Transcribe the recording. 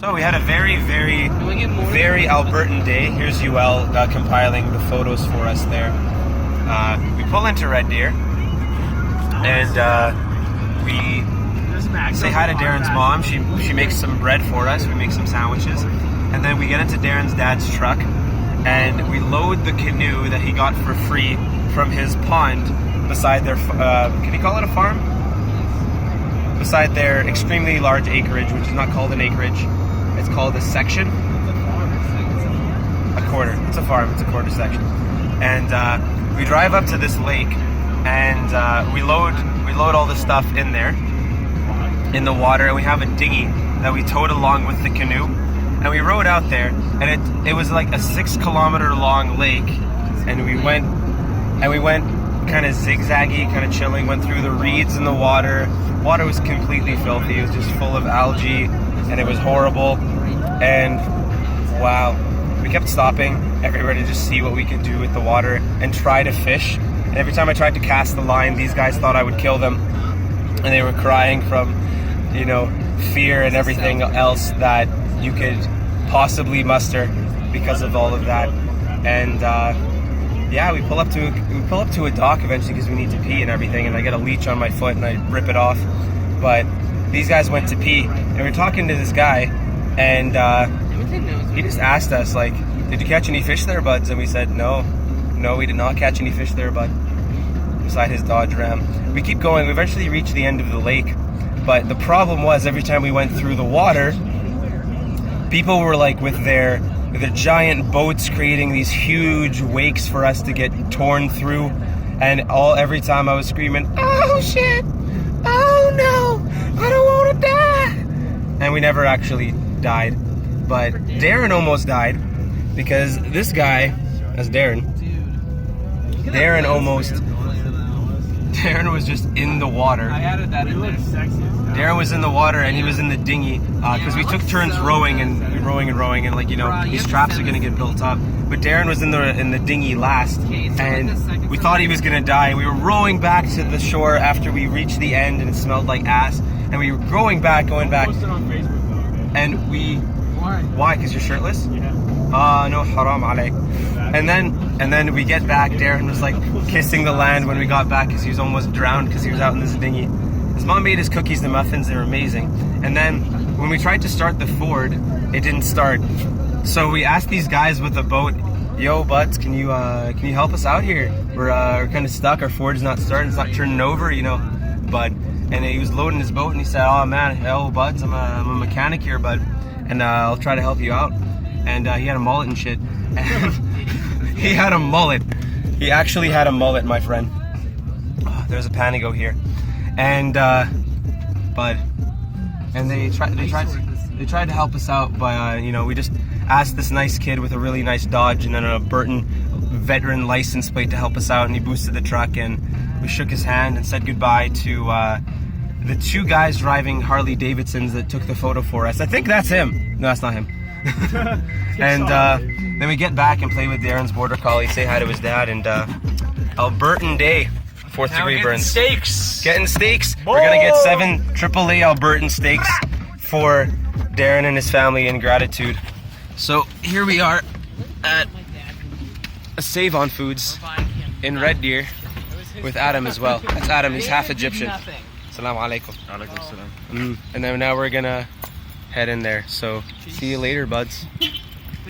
So we had a very Albertan day. Here's UL compiling the photos for us there. We pull into Red Deer and we say hi to Darren's mom. She makes some bread for us. We make some sandwiches, and then we get into Darren's dad's truck and we load the canoe that he got for free from his pond beside their can you call it a farm? Beside their extremely large acreage, which is not called an acreage. It's called a section. A quarter. It's a farm. It's a quarter section. And we drive up to this lake, and we load all the stuff in there, in the water, and we have a dinghy that we towed along with the canoe, and we rowed out there, and it was like a 6-kilometer long lake, and we went kind of zigzaggy, kind of chilling, went through the reeds in the water. Water was completely filthy. It was just full of algae, and it was horrible. And wow, we kept stopping everywhere to just see what we could do with the water and try to fish. And every time I tried to cast the line, these guys thought I would kill them, and they were crying from, you know, fear and everything else that you could possibly muster because of all of that. And yeah, we pull up to a dock eventually because we need to pee and everything, and I get a leech on my foot and I rip it off. But these guys went to pee, and we were talking to this guy, and he just asked us, like, did you catch any fish there, buds? And we said, no, we did not catch any fish there, bud, beside his Dodge Ram. We keep going. We eventually reach the end of the lake, but the problem was every time we went through the water, people were like with their giant boats creating these huge wakes for us to get torn through, and every time I was screaming, oh shit, oh no, I don't want to die, and we never actually died. But Darren almost died because this guy, that's Darren was just in the water. I added that in there. Darren was in the water, and he was in the dinghy because we took turns rowing, and like, you know, these traps are gonna get built up. But Darren was in the dinghy last, and we thought he was gonna die. We were rowing back to the shore after we reached the end, and it smelled like ass. And we were going back, and why? Because you're shirtless? Yeah. No, haram alayk. And then we get back. Darren was like kissing the land when we got back because he was almost drowned because he was out in this dinghy. His mom made his cookies and muffins. They were amazing. And then when we tried to start the Ford, it didn't start. So we asked these guys with the boat, yo, buds, can you help us out here? We're kind of stuck. Our Ford's not starting. It's not turning over, you know, bud. And he was loading his boat, and he said, oh man, hello, buds, I'm a mechanic here, bud, and I'll try to help you out. And he had a mullet and shit. And he had a mullet. He actually had a mullet, my friend. Oh, there's a Panago here. And bud, and they tried to help us out by you know, we just asked this nice kid with a really nice Dodge and then a Albertan veteran license plate to help us out, and he boosted the truck, and we shook his hand and said goodbye to the two guys driving Harley Davidsons that took the photo for us. I think that's him. No, that's not him. And then we get back and play with Darren's border collie, say hi to his dad, and Albertan day, 4th degree burns. Getting steaks. Boom! We're gonna get 7 AAA Albertan steaks for Darren and his family in gratitude. So here we are at a Save On Foods in Red Deer with Adam as well. That's Adam. He's half Egyptian. Assalamu alaikum. And then now we're gonna head in there. So see you later, buds.